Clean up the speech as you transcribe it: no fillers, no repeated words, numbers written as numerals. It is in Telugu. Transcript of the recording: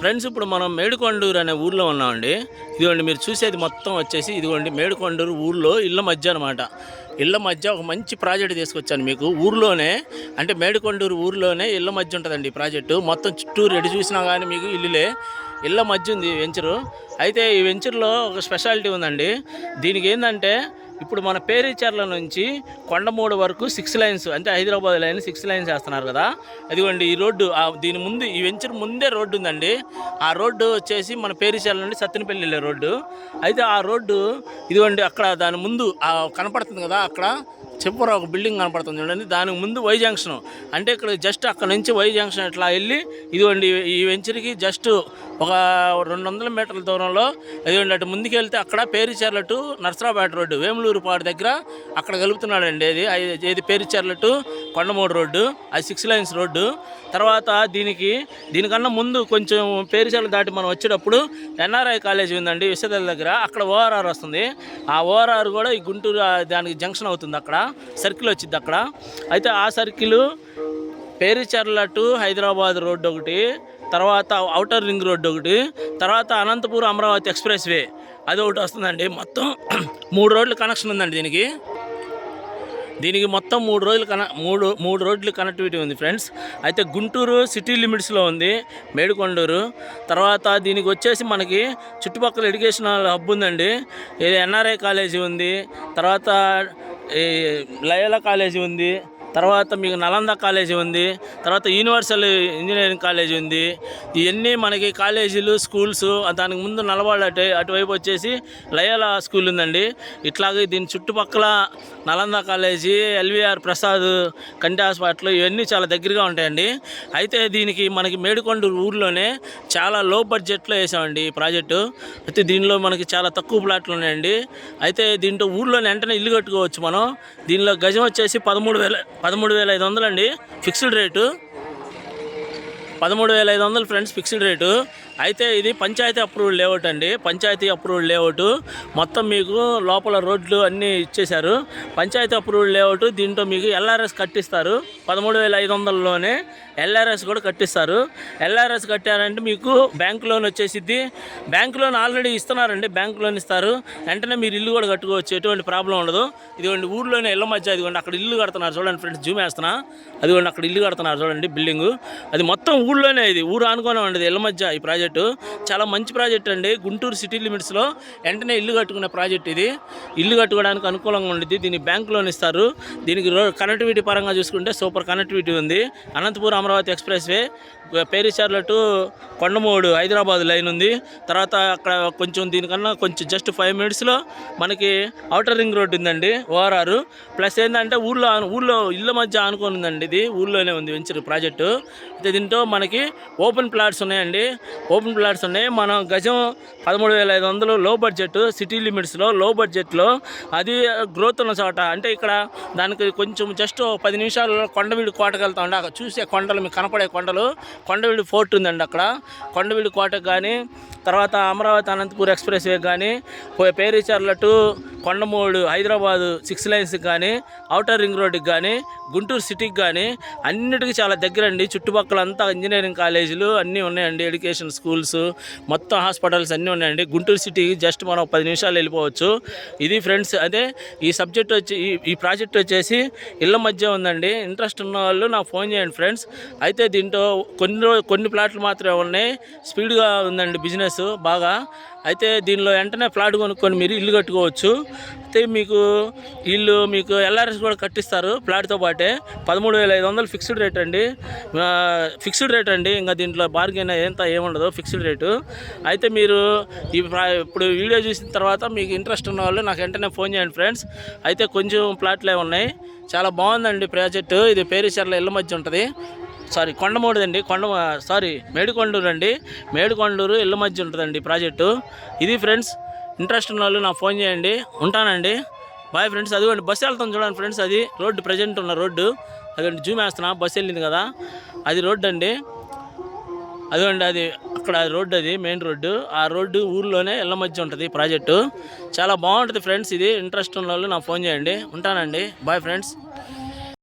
ఫ్రెండ్స్ ఇప్పుడు మనం మేడికొండూరు అనే ఊర్లో ఉన్నామండి. ఇదిగోండి మీరు చూసేది మొత్తం వచ్చేసి ఇదిగోండి మేడికొండూరు ఊర్లో ఇళ్ళ మధ్య అనమాట. ఇళ్ళ మధ్య ఒక మంచి ప్రాజెక్ట్ తీసుకొచ్చాను మీకు. ఊర్లోనే అంటే మేడికొండూరు ఊర్లోనే ఇళ్ళ మధ్య ఉంటుందండి ఈ ప్రాజెక్టు. మొత్తం చుట్టూరు ఎటు చూసినా కానీ మీకు ఇల్లులే. ఇళ్ళ మధ్య ఉంది వెంచరు. అయితే ఈ వెంచర్లో ఒక స్పెషాలిటీ ఉందండి. దీనికి ఏంటంటే ఇప్పుడు మన పేరీచర్ల నుంచి కొండమూడు వరకు 6 లైన్స్ అంటే హైదరాబాద్ లైన్ 6 లైన్స్ వేస్తున్నారు కదా. అదిగోండి ఈ రోడ్డు దీని ముందు ఈ వెంచర్ ముందే రోడ్డు ఉందండి. ఆ రోడ్డు వచ్చేసి మన పేరీచర్ల నుండి సత్తెనపల్లి వెళ్ళే రోడ్డు. అయితే ఆ రోడ్డు ఇదిగోండి అక్కడ దాని ముందు కనపడుతుంది కదా, అక్కడ చెప్పరా ఒక బిల్డింగ్ కనపడుతుంది చూడండి. దానికి ముందు వై జంక్షన్ అంటే ఇక్కడ జస్ట్ అక్కడ నుంచి వై జంక్షన్ ఇట్లా వెళ్ళి ఇదిగోండి ఈ వెంచర్కి జస్ట్ ఒక 200 మీటర్ల దూరంలో ఇదిగోండి అటు ముందుకు వెళ్తే అక్కడ పేరీచర్ల టు నర్సరావుపేట రోడ్డు వేములూరు పాడు దగ్గర అక్కడ కలుపుతున్నాడండి. ఏది పేరీచర్ల టు కొండమూడు రోడ్డు, అది 6 లైన్స్ రోడ్డు. తర్వాత దీనికన్నా ముందు కొంచెం పేరీచర్ల దాటి మనం వచ్చేటప్పుడు ఎన్ఆర్ఐ కాలేజీ ఉందండి విశ్వవిద్యాలయం దగ్గర. అక్కడ ఓఆర్ఆర్ వస్తుంది. ఆ ఓఆర్ఆర్ కూడా ఈ గుంటూరు దానికి జంక్షన్ అవుతుంది. అక్కడ సర్కిల్ వచ్చింది అక్కడ. అయితే ఆ సర్కిల్ పేరీచర్ల టు హైదరాబాద్ రోడ్డు ఒకటి, తర్వాత ఔటర్ రింగ్ రోడ్డు ఒకటి, తర్వాత అనంతపూర్ అమరావతి ఎక్స్ప్రెస్ వే అది ఒకటి వస్తుందండి. మొత్తం 3 రోడ్లు కనెక్షన్ ఉందండి దీనికి మొత్తం 3 రోడ్లు కనెక్టివిటీ ఉంది ఫ్రెండ్స్. అయితే గుంటూరు సిటీ లిమిట్స్లో ఉంది మేడికొండూరు. తర్వాత దీనికి వచ్చేసి మనకి చుట్టుపక్కల ఎడ్యుకేషనల్ హబ్ ఉందండి. ఇది ఎన్ఆర్ఐ కాలేజీ ఉంది, తర్వాత ఈ లయోలా కాలేజీ ఉంది, తర్వాత మీకు నలంద కాలేజీ ఉంది, తర్వాత యూనివర్సల్ ఇంజనీరింగ్ కాలేజీ ఉంది. ఇవన్నీ మనకి కాలేజీలు స్కూల్స్. దానికి ముందు నలవాడ అటువైపు వచ్చేసి లయోలా స్కూల్ ఉందండి. ఇట్లాగే దీని చుట్టుపక్కల నలంద కాలేజీ, ఎల్వీఆర్ ప్రసాద్ కంటి హాస్పిటల్ ఇవన్నీ చాలా దగ్గరగా ఉంటాయండి. అయితే దీనికి మనకి మేడికొండూరు ఊర్లోనే చాలా లో బడ్జెట్లో వేసామండి ఈ ప్రాజెక్టు. అయితే దీనిలో మనకి చాలా తక్కువ ప్లాట్లు ఉన్నాయండి. అయితే దీంట్లో ఊర్లోనే వెంటనే ఇల్లు కట్టుకోవచ్చు మనం. దీనిలో గజం వచ్చేసి 13,500 అండి fixed rate. 13,500 friends fixed rate. అయితే ఇది పంచాయతీ అప్రూవ్డ్ లేఅవుట్ అండి. పంచాయతీ అప్రూవ్డ్ లేఅవుట్ మొత్తం మీకు లోపల రోడ్లు అన్నీ ఇచ్చేశారు. Panchayati approved layout. దీంట్లో మీకు ఎల్ఆర్ఎస్ కట్టిస్తారు. 13,500లోనే ఎల్ఆర్ఎస్ కూడా కట్టిస్తారు. ఎల్ఆర్ఎస్ కట్టారంటే మీకు బ్యాంక్ లోన్ వచ్చేసిద్ది. బ్యాంక్ లోన్ ఆల్రెడీ ఇస్తున్నారండి. బ్యాంక్ లోన్ ఇస్తారు. వెంటనే మీరు ఇల్లు కూడా కట్టుకోవచ్చు, ఎటువంటి ప్రాబ్లం ఉండదు. ఇదిగోండి ఊర్లోనే ఇళ్ళ మధ్య ఇదిగోండి అక్కడ ఇల్లు కడుతున్నారు చూడండి ఫ్రెండ్స్. జూమ్ వేస్తున్నా, అదిగోండి అక్కడ ఇల్లు కడుతున్నారు చూడండి బిల్డింగు. అది మొత్తం ఊళ్ళోనే, ఇది ఊరు అనుకోనే ఉండదు ఇళ్ళ మధ్య ఈ ప్రాజెక్టు. చాలా మంచి ప్రాజెక్ట్ అండి. గుంటూరు సిటీ లిమిట్స్లో వెంటనే ఇల్లు కట్టుకునే ప్రాజెక్ట్ ఇది. ఇల్లు కట్టుకోవడానికి అనుకూలంగా ఉండేది. దీనికి బ్యాంక్ లోన్ ఇస్తారు. దీనికి కనెక్టివిటీ పరంగా చూసుకుంటే సూపర్ కనెక్టివిటీ ఉంది. Anantapur Amaravati expressway, Pericherla to Kondamudu Hyderabad line ఉంది. తర్వాత అక్కడ కొంచెం దీనికన్నా కొంచెం జస్ట్ 5 మినిట్స్లో మనకి ఔటర్ రింగ్ రోడ్ ఉందండి ఓఆర్ఆర్. ప్లస్ ఏంటంటే ఊళ్ళో ఇళ్ళ మధ్య ఆనుకొని ఉందండి. ఇది ఊళ్ళోనే ఉంది వెంచర్ ప్రాజెక్టు. అయితే దీంట్లో మనకి ఓపెన్ ప్లాట్స్ ఉన్నాయండి. ఓపెన్ ప్లాట్స్ ఉన్నాయి. మనం గజం 13,500 లో బడ్జెట్ సిటీ లిమిట్స్లో లో బడ్జెట్లో. అది గ్రోత్ ఉన్న చోట. అంటే ఇక్కడ దానికి కొంచెం జస్ట్ 10 నిమిషాల్లో కొండవీడి కోటకు వెళ్తా ఉండే అక్కడ చూసే కొండలు మీకు కనపడే కొండలు. కొండవీడి ఫోర్ట్ ఉందండి అక్కడ. కొండవీడి కోటకు కానీ, తర్వాత అమరావతి అనంతపూర్ ఎక్స్ప్రెస్ వే కానీ, పేరీచర్ల టు కొండమూడు హైదరాబాదు 6 లైన్స్కి కానీ, ఔటర్ రింగ్ రోడ్డుకి కానీ, గుంటూరు సిటీకి కానీ అన్నిటికీ చాలా దగ్గర అండి. చుట్టుపక్కల అంతా ఇంజనీరింగ్ కాలేజీలు అన్నీ ఉన్నాయండి. ఎడ్యుకేషన్ స్కూల్స్ మొత్తం హాస్పిటల్స్ అన్నీ ఉన్నాయండి. గుంటూరు సిటీకి జస్ట్ మనం 10 నిమిషాలు వెళ్ళిపోవచ్చు. ఇది ఫ్రెండ్స్. అదే ఈ సబ్జెక్ట్ వచ్చి ఈ ప్రాజెక్ట్ వచ్చేసి ఇళ్ళ మధ్య ఉందండి. ఇంట్రెస్ట్ ఉన్న వాళ్ళు నాకు ఫోన్ చేయండి ఫ్రెండ్స్. అయితే దీంట్లో కొన్ని ప్లాట్లు మాత్రమే ఉన్నాయి. స్పీడ్గా ఉందండి బిజినెస్ బాగా. అయితే దీనిలో వెంటనే ఫ్లాట్ కొనుక్కొని మీరు ఇల్లు కట్టుకోవచ్చు. అయితే మీకు ఎల్ఆర్ఎస్ కూడా కట్టిస్తారు ఫ్లాట్తో పాటే. 13,500 ఫిక్స్డ్ రేట్ అండి. ఫిక్స్డ్ రేట్ అండి. ఇంకా దీంట్లో బార్గెన్ ఏముండదు, ఫిక్స్డ్ రేటు. అయితే మీరు ఇప్పుడు వీడియో చూసిన తర్వాత మీకు ఇంట్రెస్ట్ ఉన్న వాళ్ళు నాకు వెంటనే ఫోన్ చేయండి ఫ్రెండ్స్. అయితే కొంచెం ప్లాట్లే ఉన్నాయి. చాలా బాగుందండి ప్రాజెక్టు. ఇది పేరీచర్ల ఇళ్ళ మధ్య ఉంటుంది. కొండమూడు అండి, మేడికొండూరు అండి. మేడికొండూరు ఇళ్ళ మధ్య ఉంటుందండి ప్రాజెక్టు. ఇది ఫ్రెండ్స్. ఇంట్రెస్ట్ ఉన్న వాళ్ళు నాకు ఫోన్ చేయండి. ఉంటానండి. Bye friends. అదిగోండి బస్సు వెళ్తాం చూడండి ఫ్రెండ్స్. అది రోడ్డు ప్రజెంట్ ఉన్న రోడ్డు. అదిగోండి జూమ్ వేస్తున్నా, బస్సు వెళ్ళింది కదా, అది రోడ్డు అండి. అదిగోండి అది అక్కడ రోడ్డు, అది మెయిన్ రోడ్డు. ఆ రోడ్డు ఊర్లోనే ఇళ్ళ మధ్య ఉంటుంది ప్రాజెక్టు. చాలా బాగుంటుంది ఫ్రెండ్స్. ఇది ఇంట్రెస్ట్ ఉన్న వాళ్ళు నాకు ఫోన్ చేయండి. ఉంటానండి. Bye friends.